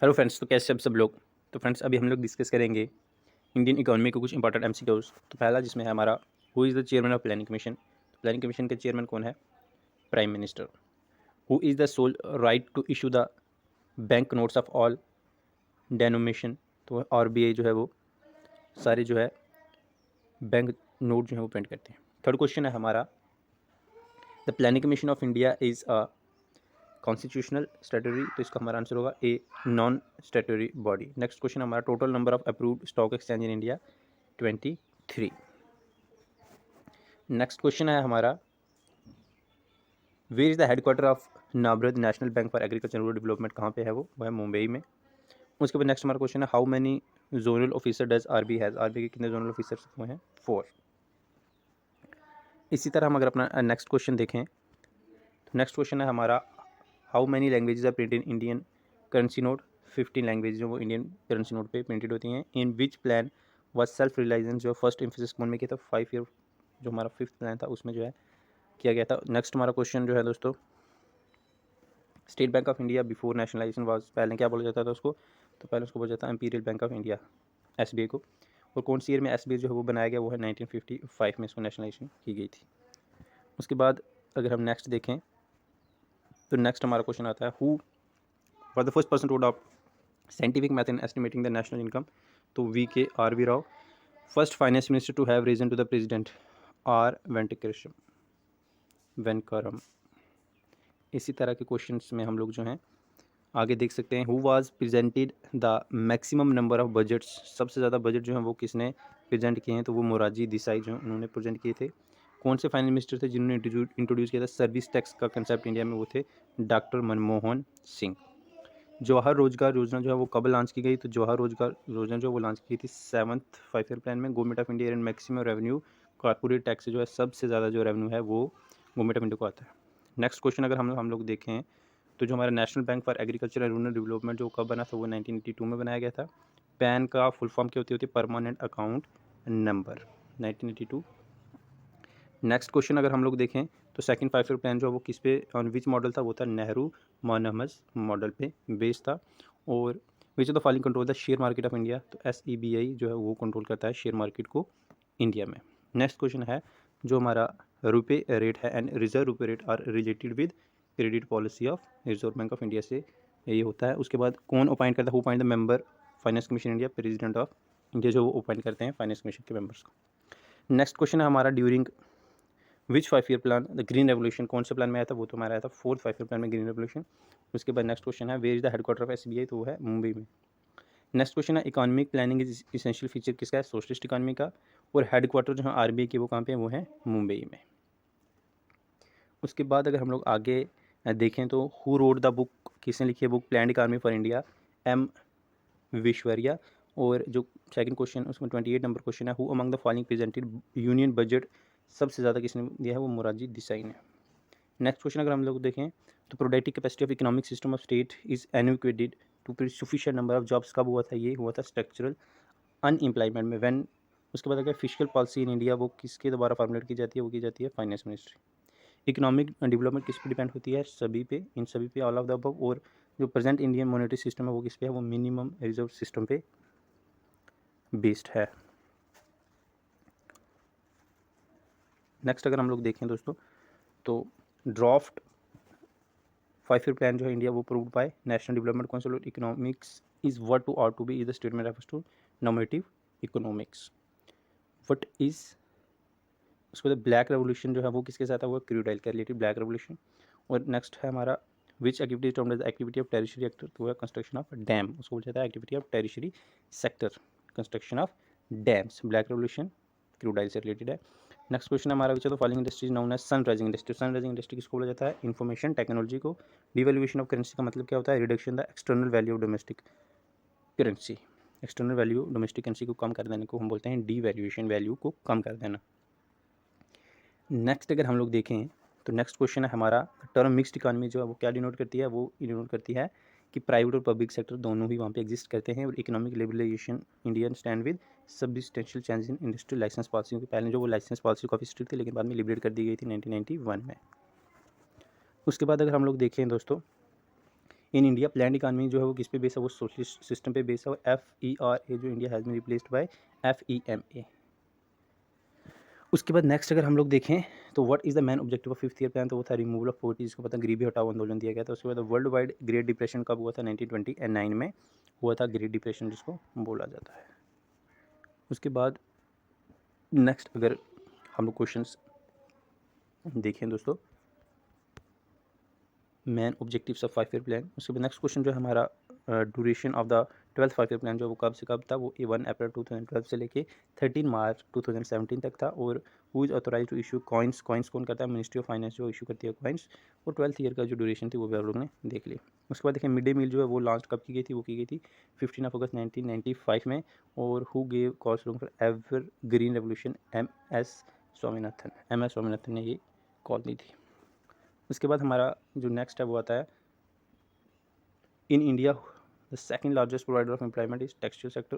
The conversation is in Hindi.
हेलो फ्रेंड्स, तो कैसे सब लोग। तो फ्रेंड्स, अभी हम लोग डिस्कस करेंगे इंडियन इकोनॉमी के कुछ इंपॉर्टेंट एमसीक्यूज। तो पहला जिसमें है हमारा, who is the chairman of planning commission. तो प्लानिंग कमीशन के चेयरमैन कौन है? Prime minister. Who is the sole right to issue the bank notes of all denomination. तो आरबीआई जो है वो सारे जो है बैंक नोट जो है वो प्रिंट करते हैं। थर्ड क्वेश्चन है हमारा, the planning commission of India is a constitutional statutory. तो इसका हमारा आंसर होगा A, non statutory body. Next question हमारा, total number of approved stock exchange in India 23। Next question है हमारा, where is the headquarter of NABARD national bank for agriculture rural development. कहाँ पे है वो है मुंबई में। उसके बाद नेक्स्ट हमारा क्वेश्चन है, how many zonal officer does RBI has. RBI के कितने जोनल ऑफिसर्स हुए हैं? 4। इसी तरह हम अगर अपना नेक्स्ट क्वेश्चन देखें तो नेक्स्ट क्वेश्चन है हमारा, how many languages are printed in Indian currency note. 15 language जो वो इंडियन करेंसी नोट पे प्रिंटेड होती हैं। In which plan was self reliance, जो फर्स्ट एम्फेसिस कौन में किया था? 5 ईयर जो हमारा 5th प्लान था उसमें जो है किया गया था। नेक्स्ट हमारा क्वेश्चन जो है दोस्तों, state bank of India before nationalisation was, पहले क्या बोला जाता था उसको? तो पहले उसको बोला जाता है imperial bank of India, SBI को। और कौन सी ईयर में एसबीआई जो है वो बनाया गया? वो है 1955 में इसको नेशनलाइजेशन की गई थी। उसके बाद अगर हम नेक्स्ट देखें तो नेक्स्ट हमारा क्वेश्चन आता है, who for the first person to adopt scientific method in estimating the national income. तो V K R V Rao. First finance minister to have resign to the president, R Venkatraman. इसी तरह के क्वेश्चंस में हम लोग जो हैं आगे देख सकते हैं, who was presented the maximum number of budgets. सबसे ज़्यादा बजट जो हैं वो किसने प्रेजेंट किए हैं? तो वो मोरारजी देसाई जो उन्होंने प्रेजेंट किए थे। कौन से फाइनेंस मिनिस्टर थे जिन्होंने इंट्रोड्यूस किया था सर्विस टैक्स का कंसेप्ट इंडिया में? वो थे डॉक्टर मनमोहन सिंह। जवाहर रोजगार योजना जो है वो कब लॉन्च की गई? तो जवाहर रोजगार योजना जो वो लॉन्च की थी 7th 5 ईयर प्लान में। Government of India and maximum revenue, corporate tax से जो है सबसे ज़्यादा जो रेवेन्यू है वो गवर्नमेंट ऑफ इंडिया को आता है। नेक्स्ट क्वेश्चन अगर हम लोग देखें तो जो हमारा national bank for agriculture and rural development जो कब बना था? वो 1982 में बनाया गया था। पैन का फुल फॉर्म क्या होती है? Permanent account number, 1982। Next question अगर हम लोग देखें तो सेकंड 5 ईयर प्लान जो है वो किस पे, ऑन विच मॉडल था? वो था नेहरू मानमस मॉडल पे बेस्ड था। और which of the following control the share market of India. तो SEBI जो है वो कंट्रोल करता है शेयर मार्केट को इंडिया में। नेक्स्ट क्वेश्चन है, जो हमारा रुपए रेट है and reverse repo rate are related with credit policy of Reserve Bank of India से ये होता है। उसके बाद कौन अपॉइंट करता है? Who appoint the member finance commission India, president of India जो वो अपॉइंट करते हैं फाइनेंस कमीशन के मेंबर्स को। नेक्स्ट क्वेश्चन है हमारा, during which 5 year plan the green revolution, कौन से प्लान में आया था? वो तो हमारा आया था 4th 5 ईयर प्लान में ग्रीन रेवोल्यूशन। उसके बाद नेक्स्ट क्वेश्चन है, where is the headquarter of SBI। तो वो है मुंबई में। नेक्स्ट क्वेश्चन है, economic planning is essential feature किसका है? सोशलिस्ट इकोनॉमी का। और हेडक्वार्टर जो है RBI की वो कहाँ पे है? वो है मुंबई में। उसके बाद अगर हम लोग आगे देखें तो हु रोड द बुक, किसने लिखी है book planned economy for India? M विश्वरिया। और जो सेकंड क्वेश्चन उसमें 28 नंबर क्वेश्चन है, who among the following presented union budget. सबसे ज़्यादा किसने दिया है? वो मोरारजी देसाई ने। नेक्स्ट क्वेश्चन अगर हम लोग देखें तो productive capacity of economic system of state is inadequate to produce sufficient number of jobs. कब हुआ था? ये हुआ था स्ट्रक्चरल अनएम्प्लॉयमेंट में, व्हेन। उसके बाद अगर फिजिकल पॉलिसी इन इंडिया वो किसके द्वारा फॉर्मुलेट की जाती है? वो की जाती है फाइनेंस मिनिस्ट्री। इकोनॉमिक डेवलपमेंट किस पे डिपेंड होती है? सभी पे, इन सभी पे, ऑल ऑफ द अबव। और जो प्रेजेंट इंडियन मॉनेटरी सिस्टम है वो किस पे है? वो मिनिमम रिजर्व सिस्टम पे बेस्ड है। नेक्स्ट अगर हम लोग देखें दोस्तों तो ड्राफ्ट 5 ईयर प्लान जो है इंडिया वो approved by national development council. Economics is what to are to be is the statement refers to normative economics. What is, उसके बाद ब्लैक रेवोल्यूशन जो है वो किसके साथ है? वो क्रूड ऑयल के रिलेटेड ब्लैक रेवोल्यूशन। और नेक्स्ट है हमारा, which activity termed as activity of tertiary actor. तो है कंस्ट्रक्शन ऑफ डैम, उसको बोला जाता है activity of tertiary sector, construction of dams. Black revolution crude oil से रिलेटेड है। नेक्स्ट क्वेश्चन हमारा, which of the following industries known as sun rising industry. Sun rising industry किसको बोला जाता है? इन्फॉर्मेशन टेक्नोलॉजी को। डिवैल्यूएशन ऑफ करेंसी का मतलब क्या होता है? Reduction the external value of domestic currency. External value domestic currency को कम कर देने को हम बोलते हैं डिवैल्यूएशन, वैल्यू को कम कर देना। नेक्स्ट अगर हम लोग देखें तो नेक्स्ट क्वेश्चन है हमारा, टर्म मिक्स्ड इकानमी जो है वो क्या डिनोट करती है? वो डिनोट करती है कि प्राइवेट और पब्लिक सेक्टर दोनों ही वहाँ पे एग्जिस्ट करते हैं। और economic liberalisation Indian stand with substantial change in industrial licence policy. के पहले जो वो लाइसेंस पॉलिसी काफ़ी स्ट्रिक्ट थी लेकिन बाद में लिबरेट कर दी गई थी 1991 में। उसके बाद अगर हम लोग देखें दोस्तों, इन इंडिया प्लान्ड इकानमी जो है वो किस पे बेस है, वो सोशलिस्ट सिस्टम पे बेस है। वो FERA जो India has been replaced by FEMA। उसके बाद नेक्स्ट अगर हम लोग देखें तो what is the main objective of 5th year plan, तो वो था रिमूवल ऑफ पॉवर्टी, जिसको पता गरीबी हटाओ आंदोलन दिया गया था। उसके बाद वर्ल्ड वाइड ग्रेट डिप्रेशन कब हुआ था, 1929 में हुआ था ग्रेट डिप्रेशन जिसको बोला जाता है। उसके बाद नेक्स्ट अगर हम लोग क्वेश्चंस देखें दोस्तों, main objectives of 5 year plan. उसके बाद नेक्स्ट क्वेश्चन जो है हमारा duration of the 12th 5 year plan जो वो कब से कब था, वो 1 अप्रैल 2012 से लेके 13 मार्च 2017 तक था। और who is authorise to issue coins, coins कौन करता है, मिनिस्ट्री ऑफ फाइनेंस जो इशू करती है कॉइन्स। और 12th ईयर का जो ड्यूरेशन थी वो भी आप लोगों ने देख ली। उसके बाद देखिए मिड डे मील जो है वो लास्ट कब की गई थी, वो की गई थी 15 अगस्त 1995 में। और who gave calls for ever green revolution, MS Swaminathan ने ये कॉल दी थी। उसके बाद हमारा जो नेक्स्ट है वो आता है in India the second largest provider of employment is textile sector.